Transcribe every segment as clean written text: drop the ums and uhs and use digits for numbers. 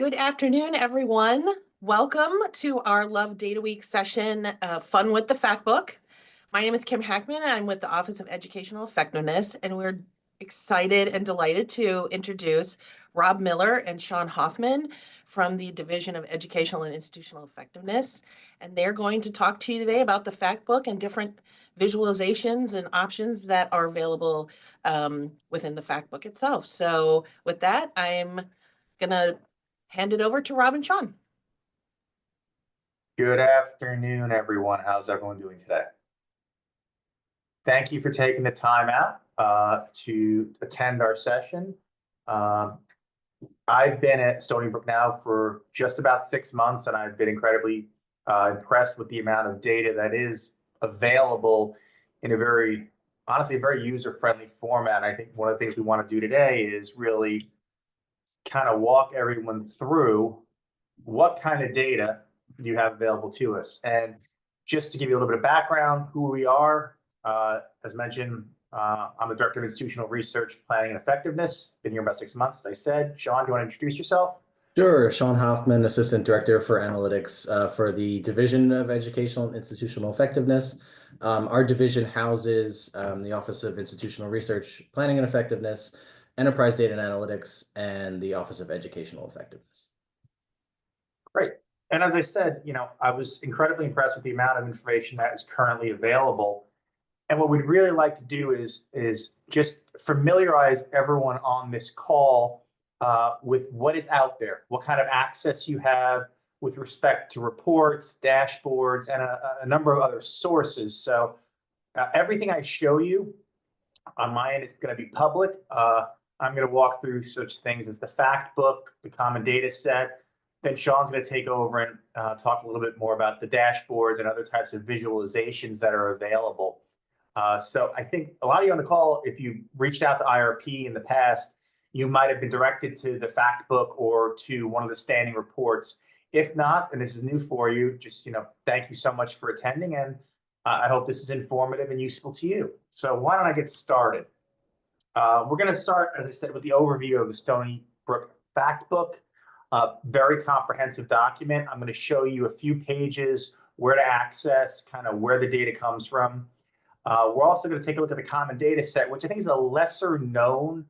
Good afternoon, everyone. Welcome to our Love Data Week session, Fun with the Fact Book. My name is Kim Hackman, and I'm with the Office of Educational Effectiveness, and we're excited and delighted to introduce Rob Miller and Sean Hoffman from the Division of Educational and Institutional Effectiveness. And they're going to talk to you today about the Fact Book and different visualizations and options that are available within the Fact Book itself. So with that, I'm going to hand it over to Rob and Sean. Good afternoon, everyone. How's everyone doing today? Thank you for taking the time out to attend our session. I've been at Stony Brook now for just about 6 months, and I've been incredibly impressed with the amount of data that is available in a honestly, a very user-friendly format. I think one of the things we want to do today is really kind of walk everyone through what kind of data you have available to us. And just to give you a little bit of background, who we are, as mentioned, I'm the Director of Institutional Research, Planning, and Effectiveness. Been here about 6 months, as I said. Sean, do you want to introduce yourself? Sure. Sean Hoffman, Assistant Director for Analytics for the Division of Educational and Institutional Effectiveness. Our division houses the Office of Institutional Research, Planning, and Effectiveness, Enterprise Data and Analytics, and the Office of Educational Effectiveness. Great. And as I said, I was incredibly impressed with the amount of information that is currently available. And what we'd really like to do is just familiarize everyone on this call with what is out there, what kind of access you have with respect to reports, dashboards, and a number of other sources. So everything I show you on my end is going to be public. I'm going to walk through such things as the fact book, the common data set. Then Sean's going to take over and talk a little bit more about the dashboards and other types of visualizations that are available. So I think a lot of you on the call, if you reached out to IRP in the past, you might have been directed to the fact book or to one of the standing reports. If not, and this is new for you, just thank you so much for attending, and I hope this is informative and useful to you. So why don't I get started? We're going to start, as I said, with the overview of the Stony Brook Fact Book. Very comprehensive document. I'm going to show you a few pages, where to access, kind of where the data comes from. We're also going to take a look at the common data set, which I think is a lesser known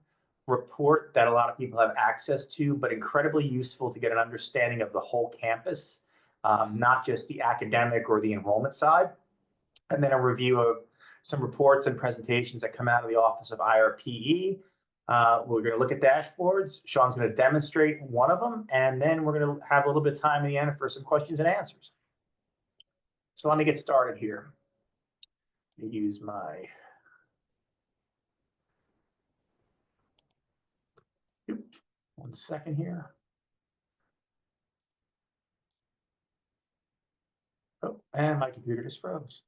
report that a lot of people have access to, but incredibly useful to get an understanding of the whole campus, not just the academic or the enrollment side. And then a review of some reports and presentations that come out of the Office of IRPE. We're going to look at dashboards. Sean's going to demonstrate one of them, and then we're going to have a little bit of time at the end for some questions and answers. So let me get started here. Let me use my one second here. Oh, and my computer just froze.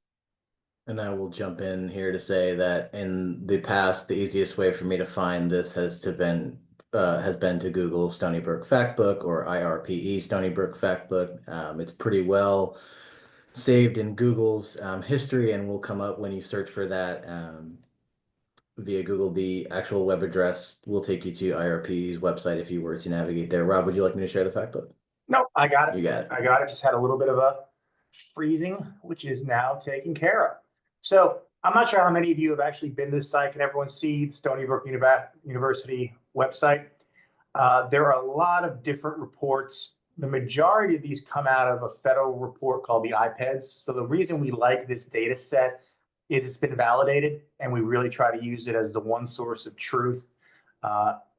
And I will jump in here to say that in the past, the easiest way for me to find this has been to Google Stony Brook Fact Book or IRPE Stony Brook Fact Book. It's pretty well saved in Google's history, and will come up when you search for that via Google. The actual web address will take you to IRP's website if you were to navigate there. Rob, would you like me to share the fact book? No, I got it. You got it. I got it. Just had a little bit of a freezing, which is now taken care of. So I'm not sure how many of you have actually been to this site. Can everyone see the Stony Brook University website? There are a lot of different reports. The majority of these come out of a federal report called the IPEDS. So the reason we like this data set is it's been validated, and we really try to use it as the one source of truth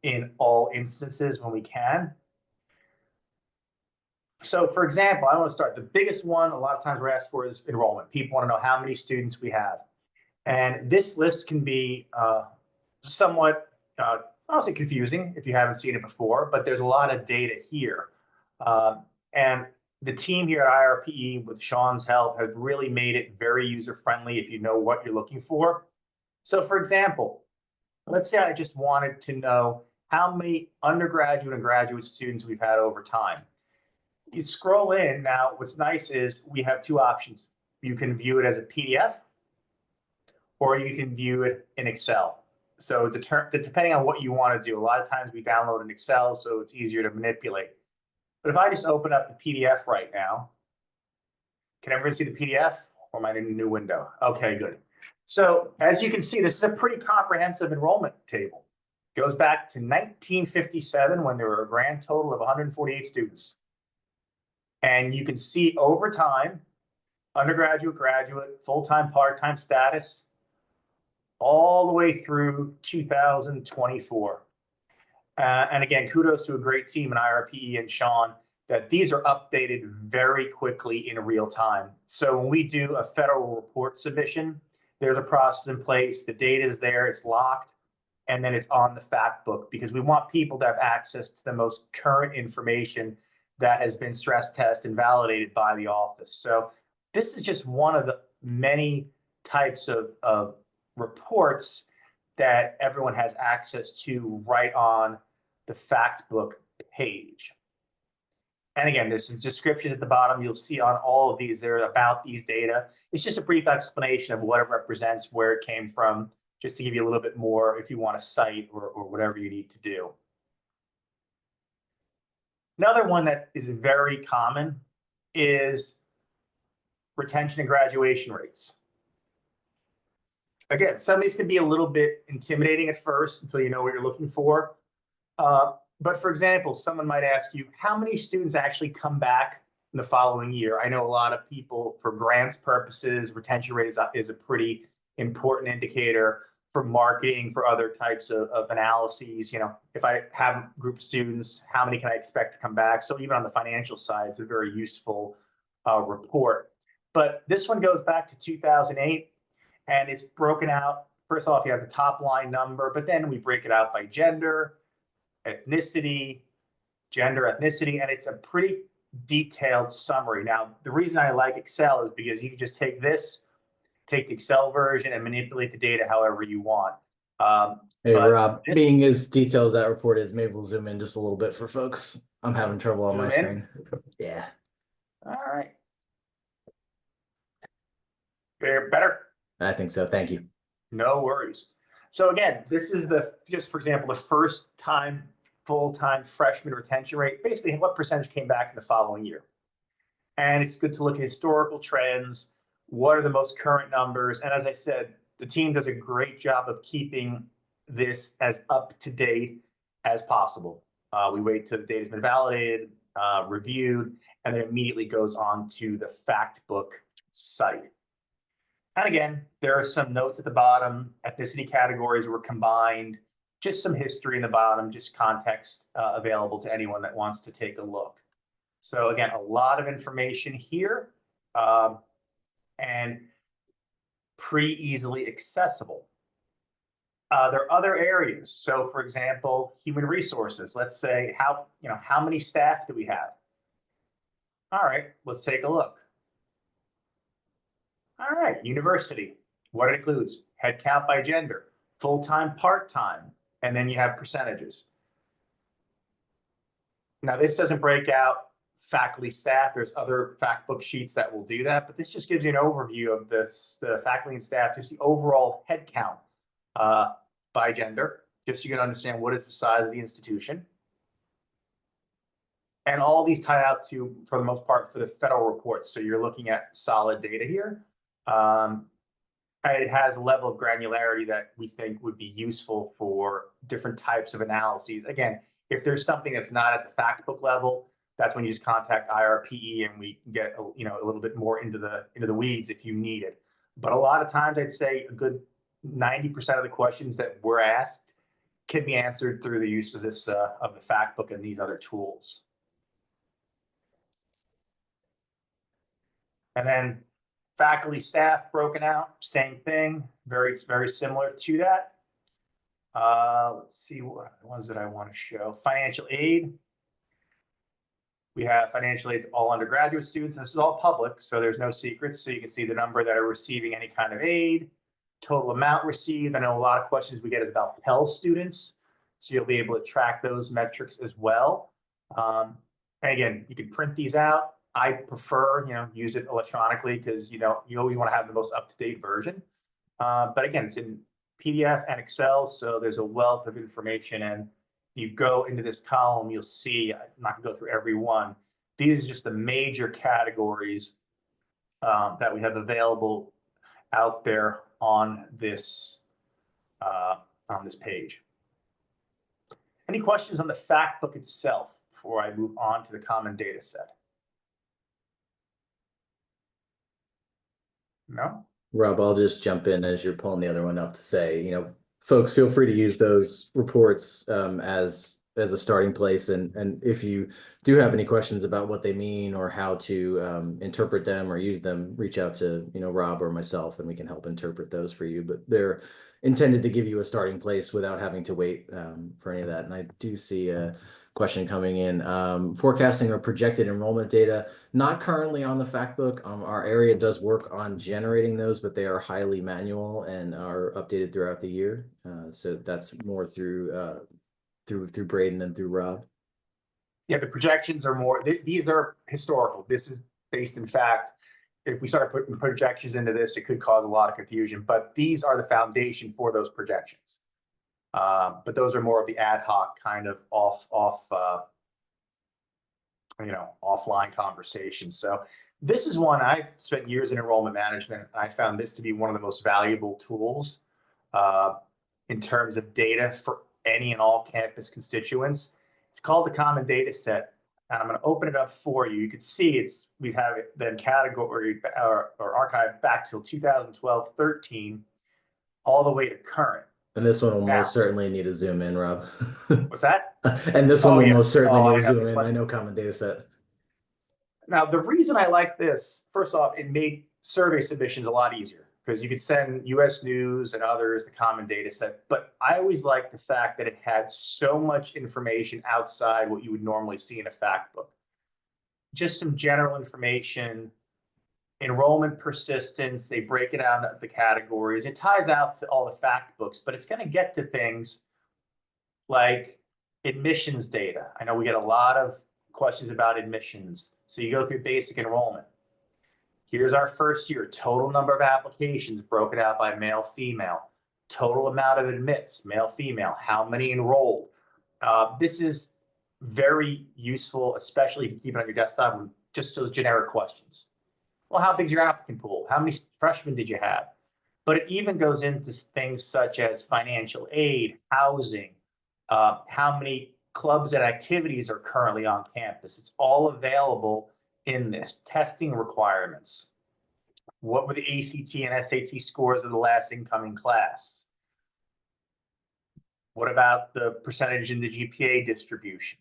in all instances when we can. So for example, I want to start. The biggest one a lot of times we're asked for is enrollment. People want to know how many students we have. And this list can be somewhat, I don't say confusing if you haven't seen it before, but there's a lot of data here. And the team here at IRPE, with Sean's help, have really made it very user-friendly if you know what you're looking for. So for example, let's say I just wanted to know how many undergraduate and graduate students we've had over time. You scroll in. Now, what's nice is we have two options. You can view it as a PDF, or you can view it in Excel. So depending on what you want to do, a lot of times we download in Excel, so it's easier to manipulate. But if I just open up the PDF right now, can everyone see the PDF, or am I in a new window? Okay, good. So as you can see, this is a pretty comprehensive enrollment table. It goes back to 1957 when there were a grand total of 148 students. And you can see over time, undergraduate, graduate, full-time, part-time status, all the way through 2024. And again, kudos to a great team in IRPE and Sean, that these are updated very quickly in real time. So when we do a federal report submission, there's a process in place, the data is there, it's locked, and then it's on the fact book, because we want people to have access to the most current information that has been stress tested and validated by the office. So this is just one of the many types of reports that everyone has access to right on the fact book page. And again, there's some descriptions at the bottom. You'll see on all of these, they're about these data. It's just a brief explanation of what it represents, where it came from, just to give you a little bit more if you want to cite or whatever you need to do. Another one that is very common is retention and graduation rates. Again, some of these can be a little bit intimidating at first until you know what you're looking for. But for example, someone might ask you, how many students actually come back in the following year? I know a lot of people, for grants purposes, retention rate is a pretty important indicator. For marketing, for other types of analyses, you know, if I have a group of students, how many can I expect to come back? So even on the financial side, it's a very useful report. But this one goes back to 2008, and it's broken out. First off, you have the top line number, but then we break it out by gender, ethnicity, and it's a pretty detailed summary. Now, the reason I like Excel is because you can just take this, take the Excel version, and manipulate the data however you want. Hey, Rob, being as detailed as that report is, maybe we'll zoom in just a little bit for folks. I'm having trouble on my screen. Yeah. All right. Better? I think so. Thank you. No worries. So again, this is just for example, the first time full-time freshman retention rate, basically what percentage came back in the following year. And it's good to look at historical trends. What are the most current numbers? And as I said, the team does a great job of keeping this as up to date as possible. We wait till the data has been validated, reviewed, and then immediately goes on to the fact book site. And again, there are some notes at the bottom. Ethnicity categories were combined, just some history in the bottom, just context available to anyone that wants to take a look. So again, a lot of information here. And pretty easily accessible. There are other areas. So for example, human resources. Let's say how many staff do we have? All right, let's take a look. All right, university. What it includes? Head count by gender, full-time, part-time, and then you have percentages. Now this doesn't break out faculty, staff. There's other fact book sheets that will do that, but this just gives you an overview of the faculty and staff, just the overall head count by gender, just so you can understand what is the size of the institution. And all these tie out to, for the most part, for the federal reports. So you're looking at solid data here. And it has a level of granularity that we think would be useful for different types of analyses. Again, if there's something that's not at the fact book level, that's when you just contact IRPE and we get a little bit more into the weeds if you need it. But a lot of times, I'd say a good 90% of the questions that we're asked can be answered through the use of this of the fact book and these other tools. And then faculty, staff broken out, same thing, very similar to that. Let's see what ones that I want to show. Financial aid. We have financial aid to all undergraduate students. And this is all public, so there's no secrets. So you can see the number that are receiving any kind of aid, total amount received. I know a lot of questions we get is about Pell students. So you'll be able to track those metrics as well. And again, you can print these out. I prefer, use it electronically because, you always want to have the most up-to-date version. But again, it's in PDF and Excel, so there's a wealth of information. And you go into this column, you'll see, I'm not gonna go through every one. These are just the major categories that we have available out there on this page. Any questions on the fact book itself before I move on to the common data set? No? Rob, I'll just jump in as you're pulling the other one up to say, folks, feel free to use those reports as a starting place. And if you do have any questions about what they mean or how to interpret them or use them, reach out to, Rob or myself, and we can help interpret those for you. But they're intended to give you a starting place without having to wait for any of that. And I do see a question coming in. Forecasting or projected enrollment data, not currently on the fact book. Our area does work on generating those, but they are highly manual and are updated throughout the year. So that's more through Braden and through Rob. Yeah, the projections are more, these are historical. This is based in fact. If we start putting projections into this, it could cause a lot of confusion, but these are the foundation for those projections. But those are more of the ad hoc kind of offline conversations. So this is one I spent years in enrollment management. I found this to be one of the most valuable tools in terms of data for any and all campus constituents. It's called the Common Data Set. And I'm going to open it up for you. You can see we have it then category or archived back till 2012-13, all the way to current. And this one will most certainly need a zoom in, Rob. What's that? And this one will most certainly need a zoom in. One. I know Common Data Set. Now, the reason I like this, first off, it made survey submissions a lot easier because you could send US News and others the Common Data Set. But I always liked the fact that it had so much information outside what you would normally see in a fact book. Just some general information, enrollment persistence, they break it out into the categories. It ties out to all the fact books, but it's going to get to things like admissions data. I know we get a lot of questions about admissions. So you go through basic enrollment. Here's our first year, total number of applications broken out by male, female, total amount of admits, male, female, how many enrolled. This is very useful, especially if you keep it on your desktop with just those generic questions. Well, how big's your applicant pool? How many freshmen did you have? But it even goes into things such as financial aid, housing, how many clubs and activities are currently on campus. It's all available in this. Testing requirements. What were the ACT and SAT scores of the last incoming class? What about the percentage in the GPA distribution?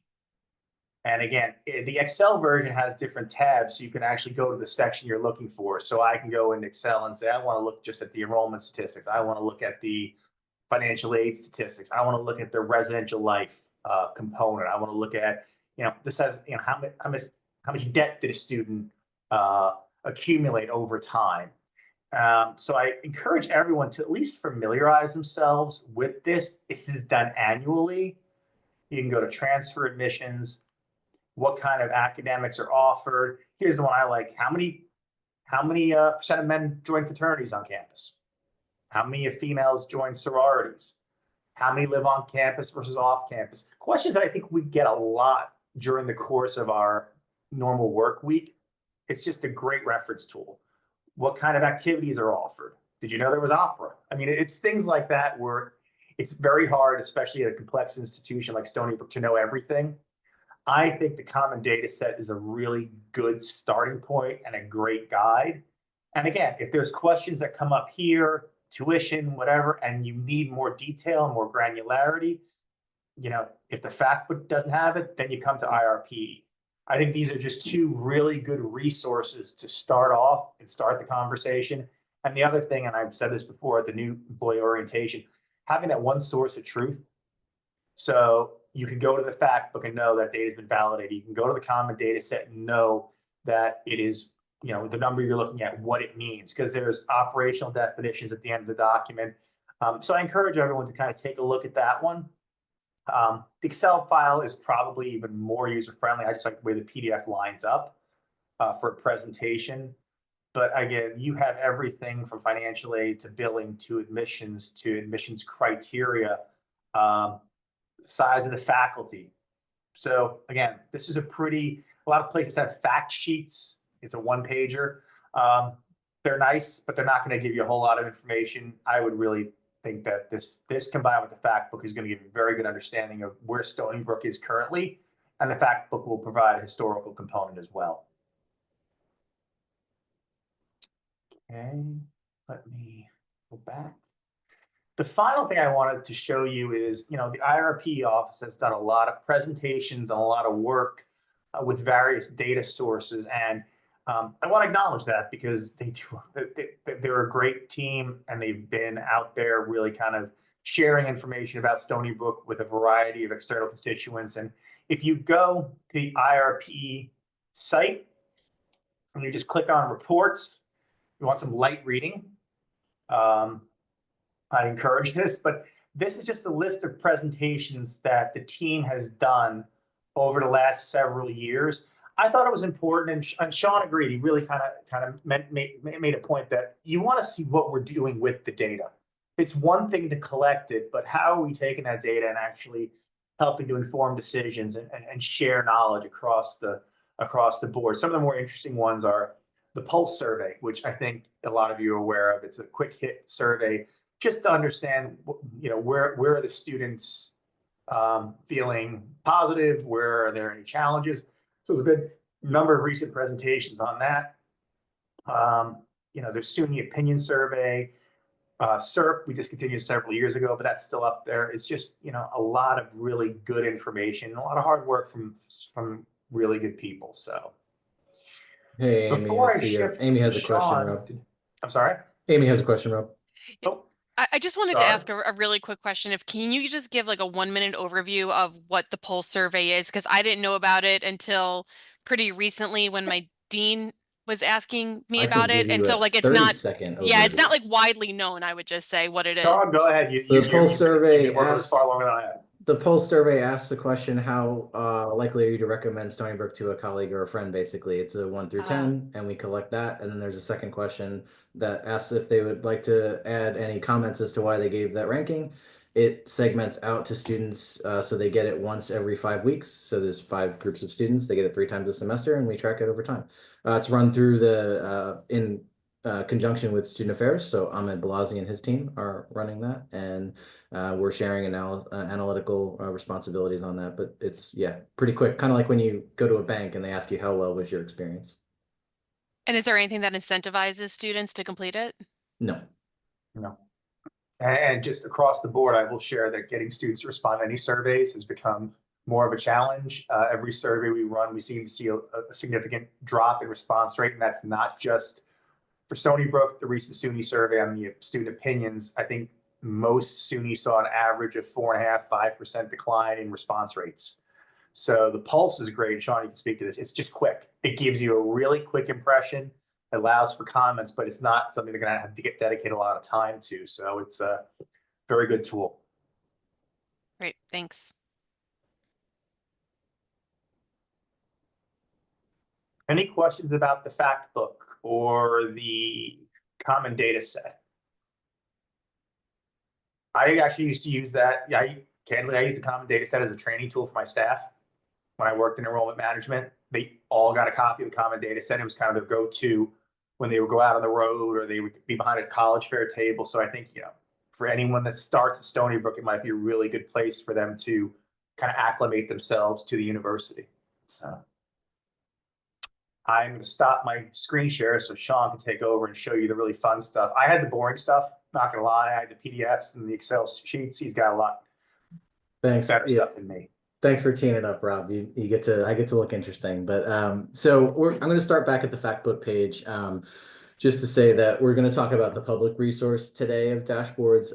And again, the Excel version has different tabs, so you can actually go to the section you're looking for. So I can go into Excel and say, I want to look just at the enrollment statistics. I want to look at the financial aid statistics. I want to look at the residential life component. I want to look at, this has, how much debt did a student accumulate over time. So I encourage everyone to at least familiarize themselves with this. This is done annually. You can go to transfer admissions, what kind of academics are offered. Here's the one I like. How many percent of men join fraternities on campus? How many of females join sororities? How many live on campus versus off campus? Questions that I think we get a lot during the course of our normal work week. It's just a great reference tool. What kind of activities are offered? Did you know there was opera? I mean, it's things like that where it's very hard, especially at a complex institution like Stony Brook, to know everything. I think the Common Data Set is a really good starting point and a great guide. And again, if there's questions that come up here, tuition, whatever, and you need more detail, more granularity, if the fact book doesn't have it, then you come to IRP. I think these are just two really good resources to start off and start the conversation. And the other thing, and I've said this before at the new employee orientation, having that one source of truth. So you can go to the fact book and know that data has been validated. You can go to the Common Data Set and know that it is, the number you're looking at, what it means, because there's operational definitions at the end of the document. So I encourage everyone to kind of take a look at that one. The Excel file is probably even more user-friendly. I just like the way the PDF lines up for a presentation. But again, you have everything from financial aid to billing to admissions criteria. size of the faculty. So again, this is a lot of places have fact sheets. It's a one-pager. They're nice, but they're not going to give you a whole lot of information. I would really think that this combined with the fact book is going to give you a very good understanding of where Stony Brook is currently, and the fact book will provide a historical component as well. Okay, let me go back. The final thing I wanted to show you is, the IRP office has done a lot of presentations and a lot of work with various data sources. And I want to acknowledge that because they're a great team and they've been out there really kind of sharing information about Stony Brook with a variety of external constituents. And if you go to the IRP site and you just click on reports, you want some light reading. I encourage this, but this is just a list of presentations that the team has done over the last several years. I thought it was important, and Sean agreed. He really kind of made a point that you want to see what we're doing with the data. It's one thing to collect it, but how are we taking that data and actually helping to inform decisions and share knowledge across the board? Some of the more interesting ones are the Pulse survey, which I think a lot of you are aware of. It's a quick hit survey just to understand, where are the students feeling positive? Where are there any challenges? So there's a good number of recent presentations on that. There's SUNY opinion survey, SERP, we discontinued several years ago, but that's still up there. It's just, a lot of really good information, a lot of hard work from really good people. So, Hey, Amy, before I shift Amy has to a question, Sean, Rob. I'm sorry. Amy has a question, Rob. Oh, I just wanted to ask a really quick question. Can you just give like a 1-minute overview of what the Pulse survey is? Because I didn't know about it until pretty recently when my dean was asking me I can about it. give And you so a like it's not, 30-second yeah, it's overview. not like widely known. I would just say what it is. Sean, go ahead. The Pulse survey you've been working this far longer than I have. The Pulse survey asks the question, how likely are you to recommend Stony Brook to a colleague or a friend, basically. It's a 1 through 10, and we collect that. And then there's a second question that asks if they would like to add any comments as to why they gave that ranking. It segments out to students, so they get it once every 5 weeks. So there's 5 groups of students. They get it 3 times a semester, and we track it over time. It's run through in conjunction with Student Affairs. So Ahmed Balazi and his team are running that, and we're sharing analytical responsibilities on that. But it's, pretty quick, kind of like when you go to a bank and they ask you how well was your experience. And is there anything that incentivizes students to complete it? No. And just across the board, I will share that getting students to respond to any surveys has become more of a challenge. Every survey we run, we seem to see a significant drop in response rate, and that's not just for Stony Brook. The recent SUNY survey on the student opinions, I think most SUNY saw an average of 4.5–5% decline in response rates. So the Pulse is great. Sean, you can speak to this. It's just quick. It gives you a really quick impression. It allows for comments, but it's not something they're going to have to dedicate a lot of time to. So it's a very good tool. Great, thanks. Any questions about the fact book or the common data set? I actually used to use that. Candidly, I used the common data set as a training tool for my staff. When I worked in enrollment management, they all got a copy of the common data set. It was kind of their go-to when they would go out on the road or they would be behind a college fair table. So I think, for anyone that starts at Stony Brook, it might be a really good place for them to kind of acclimate themselves to the university. So I'm going to stop my screen share so Sean can take over and show you the really fun stuff. I had the boring stuff, not going to lie. I had the PDFs and the Excel sheets. He's got a lot better stuff than me. Thanks for teeing it up, Rob. I get to look interesting. But so I'm going to start back at the Factbook page, just to say that we're going to talk about the public resource today of dashboards.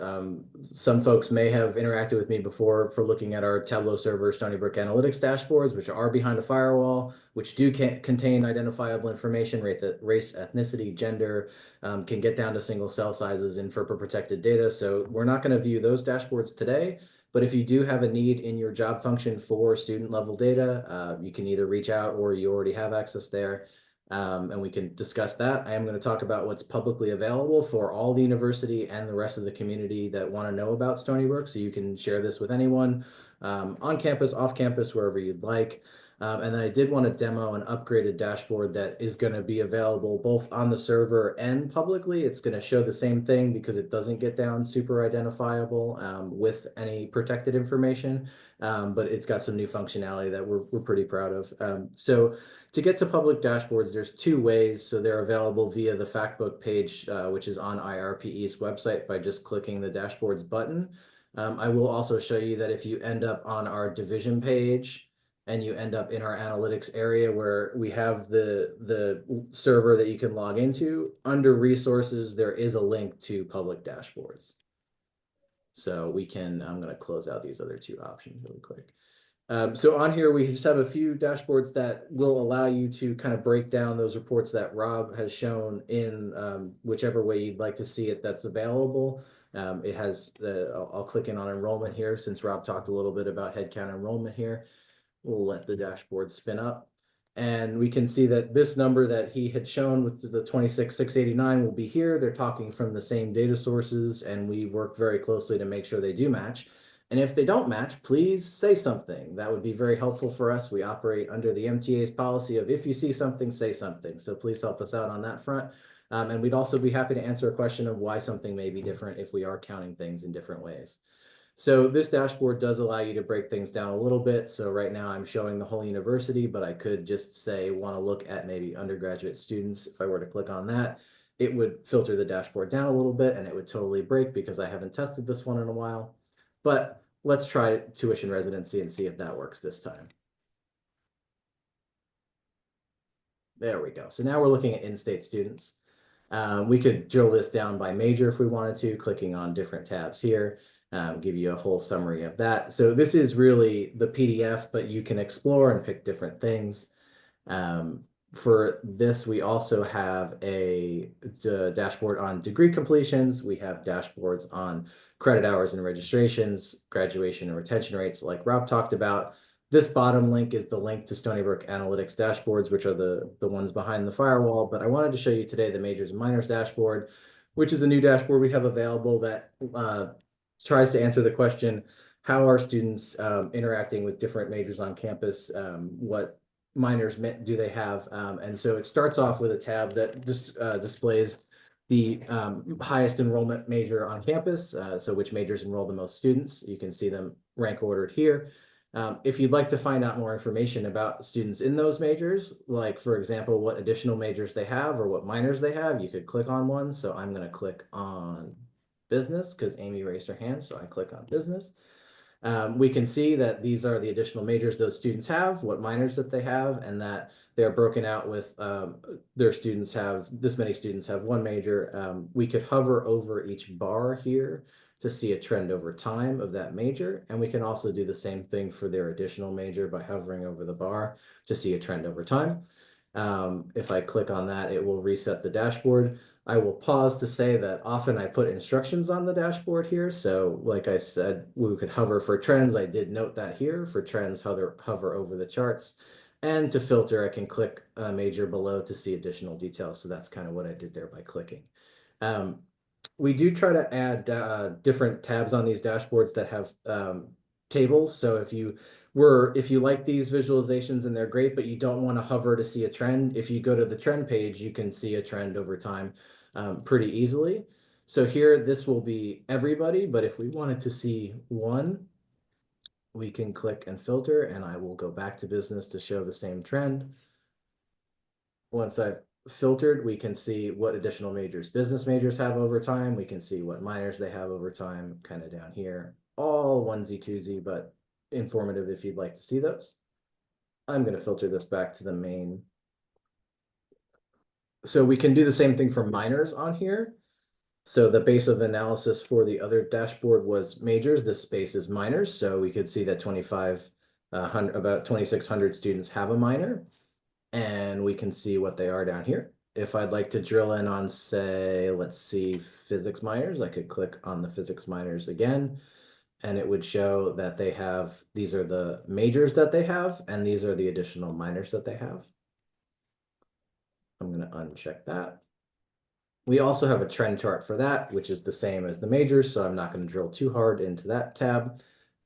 Some folks may have interacted with me before for looking at our Tableau server Stony Brook Analytics dashboards, which are behind a firewall, which do contain identifiable information, race, ethnicity, gender, can get down to single cell sizes and FERPA protected data. So we're not going to view those dashboards today. But if you do have a need in your job function for student level data, you can either reach out or you already have access there. and we can discuss that. I am going to talk about what's publicly available for all the university and the rest of the community that want to know about Stony Brook. So you can share this with anyone on campus, off campus, wherever you'd like. And then I did want to demo an upgraded dashboard that is going to be available both on the server and publicly. It's going to show the same thing because it doesn't get down super identifiable with any protected information, but it's got some new functionality that we're pretty proud of. So to get to public dashboards, there's two ways. So they're available via the Factbook page, which is on IRPE's website by just clicking the dashboards button. I will also show you that if you end up on our division page, and you end up in our analytics area where we have the server that you can log into, under resources, there is a link to public dashboards. So we can, I'm going to close out these other two options really quick. So on here, we just have a few dashboards that will allow you to kind of break down those reports that Rob has shown in whichever way you'd like to see it that's available. It has, I'll click in on enrollment here since Rob talked a little bit about headcount enrollment here. We'll let the dashboard spin up. And we can see that this number that he had shown with the 26,689 will be here. They're talking from the same data sources, and we work very closely to make sure they do match. And if they don't match, please say something. That would be very helpful for us. We operate under the MTA's policy of if you see something, say something. So please help us out on that front. And we'd also be happy to answer a question of why something may be different if we are counting things in different ways. So this dashboard does allow you to break things down a little bit. So right now I'm showing the whole university, but I could just say want to look at maybe undergraduate students. If I were to click on that, it would filter the dashboard down a little bit and it would totally break because I haven't tested this one in a while. But let's try tuition residency and see if that works this time. There we go. So now we're looking at in-state students. We could drill this down by major if we wanted to, clicking on different tabs here. Give you a whole summary of that. So this is really the PDF, but you can explore and pick different things. For this, we also have a dashboard on degree completions. We have dashboards on credit hours and registrations, graduation and retention rates like Rob talked about. This bottom link is the link to Stony Brook Analytics dashboards, which are the ones behind the firewall. But I wanted to show you today the majors and minors dashboard, which is a new dashboard we have available that tries to answer the question, how are students interacting with different majors on campus? What minors do they have? And so it starts off with a tab that displays the highest enrollment major on campus. So which majors enroll the most students. You can see them rank ordered here. If you'd like to find out more information about students in those majors, like for example, what additional majors they have or what minors they have, you could click on one. So I'm going to click on business because Amy raised her hand, so I click on business. We can see that these are the additional majors those students have, what minors that they have, and that they're broken out with their students have, this many students have one major. We could hover over each bar here to see a trend over time of that major, and we can also do the same thing for their additional major by hovering over the bar to see a trend over time. If I click on that, it will reset the dashboard. I will pause to say that often I put instructions on the dashboard here. So like I said, we could hover for trends. I did note that here for trends, hover over the charts. And to filter, I can click a major below to see additional details. So that's kind of what I did there by clicking. We do try to add different tabs on these dashboards that have tables. So if you like these visualizations and they're great, but you don't want to hover to see a trend, if you go to the trend page, you can see a trend over time pretty easily. So here, this will be everybody, but if we wanted to see one, we can click and filter, and I will go back to business to show the same trend. Once I've filtered, we can see what additional majors business majors have over time. We can see what minors they have over time, kind of down here, all onesie twosie, but informative if you'd like to see those. I'm going to filter this back to the main. So we can do the same thing for minors on here. So the base of analysis for the other dashboard was majors. This space is minors. So we could see that about 2,600 students have a minor, and we can see what they are down here. If I'd like to drill in on, say, let's see, physics minors, I could click on the physics minors again, and it would show that they have, these are the majors that they have, and these are the additional minors that they have. to uncheck that. We also have a trend chart for that, which is the same as the majors, so I'm not going to drill too hard into that tab.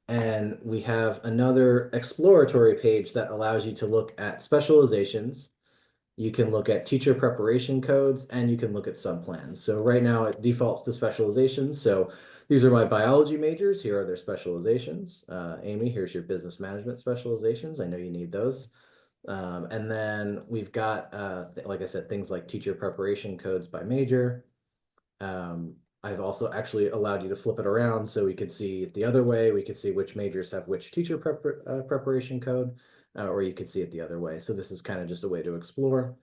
And we have another exploratory page that allows you to look at specializations. You can look at teacher preparation codes, and you can look at subplans. So right now it defaults to specializations. So these are my biology majors. Here are their specializations. Amy, here's your business management specializations. I know you need those. And then we've got, like I said, things like teacher preparation codes by major. I've also actually allowed you to flip it around so we could see it the other way. We could see which majors have which teacher preparation code, or you could see it the other way. So this is kind of just a way to explore.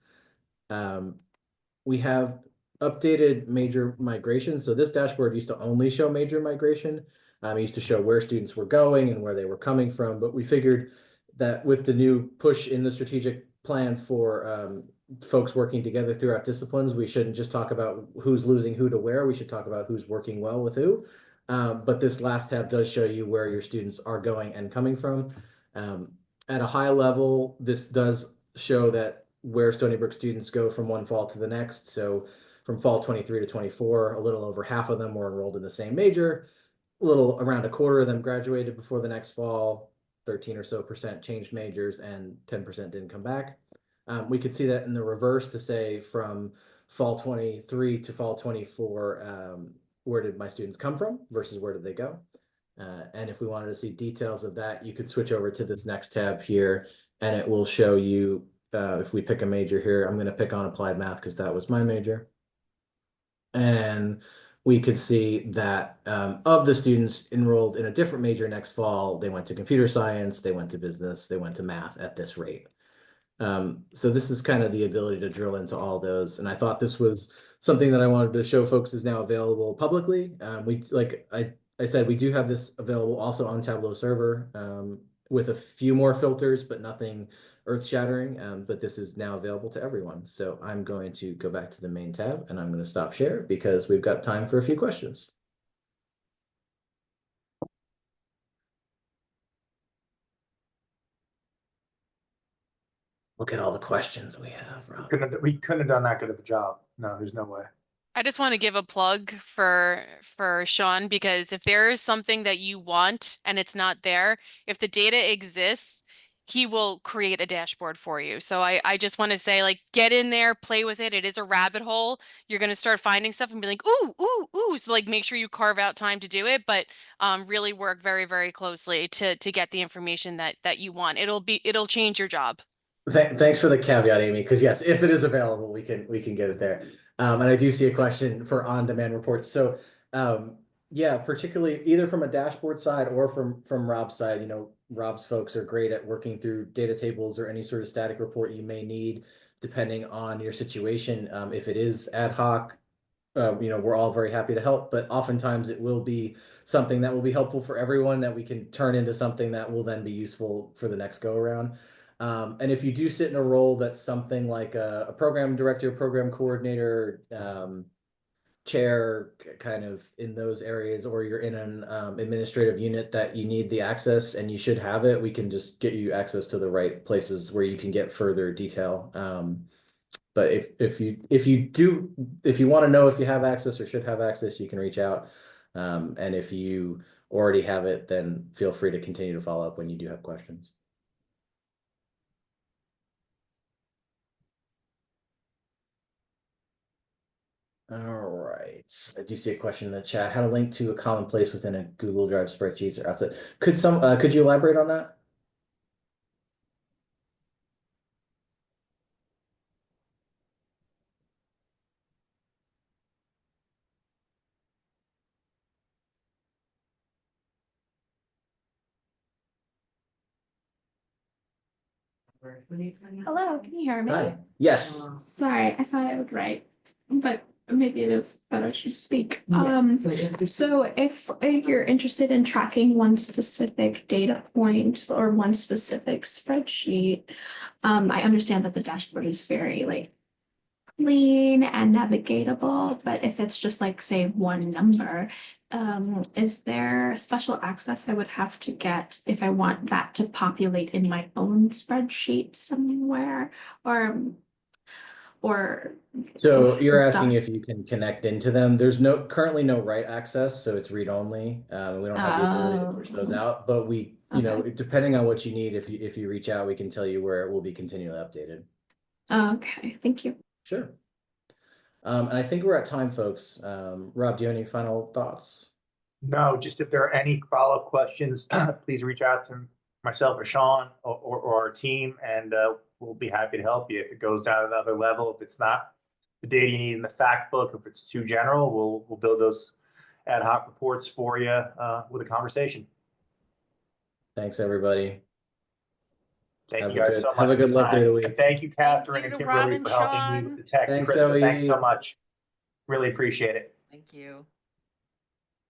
We have updated major migration. So this dashboard used to only show major migration. It used to show where students were going and where they were coming from, but we figured that with the new push in the strategic plan for folks working together throughout disciplines, we shouldn't just talk about who's losing who to where. We should talk about who's working well with who. But this last tab does show you where your students are going and coming from. At a high level, this does show that where Stony Brook students go from one fall to the next. So from fall 23 to 24, a little over half of them were enrolled in the same major. A little around a quarter of them graduated before the next fall. 13% or so changed majors, and 10% didn't come back. We could see that in the reverse to say from fall 23 to fall 24, where did my students come from versus where did they go? And if we wanted to see details of that, you could switch over to this next tab here, and it will show you, if we pick a major here, I'm going to pick on applied math because that was my major. And we could see that of the students enrolled in a different major next fall, they went to computer science, they went to business, they went to math at this rate. So this is kind of the ability to drill into all those. And I thought this was something that I wanted to show folks is now available publicly. Like I said, we do have this available also on Tableau server with a few more filters, but nothing earth-shattering, but this is now available to everyone. So I'm going to go back to the main tab and I'm going to stop share because we've got time for a few questions. Look at all the questions we have, Rob. We couldn't have done that good of a job. No, there's no way. I just want to give a plug for Sean, because if there is something that you want and it's not there, if the data exists, he will create a dashboard for you. So I just want to say, like, get in there, play with it. It is a rabbit hole. You're going to start finding stuff and be like, ooh, ooh, ooh. So like, make sure you carve out time to do it, but really work very, very closely to get the information that you want. It'll change your job. Thanks for the caveat, Amy, because yes, if it is available, we can get it there. And I do see a question for on-demand reports. So yeah, particularly either from a dashboard side or from Rob's side, Rob's folks are great at working through data tables or any sort of static report you may need, depending on your situation. If it is ad hoc, we're all very happy to help, but oftentimes it will be something that will be helpful for everyone that we can turn into something that will then be useful for the next go around. And if you do sit in a role that's something like a program director, program coordinator, chair, kind of in those areas, or you're in an administrative unit that you need the access and you should have it, we can just get you access to the right places where you can get further detail. But if you want to know if you have access or should have access, you can reach out. And if you already have it, then feel free to continue to follow up when you do have questions. All right. I do see a question in the chat. How to link to a common place within a Google Drive spreadsheets or outside. Could you elaborate on that? Hello, can you hear me? Hi. Yes. Sorry, I thought I would write, but maybe it is better to speak. So if you're interested in tracking one specific data point or one specific spreadsheet, I understand that the dashboard is very clean and navigatable, but if it's just say one number, is there special access I would have to get if I want that to populate in my own spreadsheet somewhere? or? So if you're asking that- if you can connect into them. There's currently no write access, so it's read only. We don't have the ability to push those out, but we, you know, depending on what you need, if you reach out, we can tell you where it will be continually updated. Okay, thank you. Sure. And I think we're at time, folks. Rob, do you have any final thoughts? No, just if there are any follow-up questions, please reach out to myself or Sean or our team, and we'll be happy to help you. If it goes down another level, if it's not the data you need in the fact book, if it's too general, we'll build those ad hoc reports for you with a conversation. Thanks, everybody. Thank you guys so much. Have a good for your love day time. week. And thank you, Catherine Thank and you, Kimberly, Robin, for helping me Sean. with the tech. Thanks, Krista, thanks Zoe. so much. Really appreciate it. Thank you.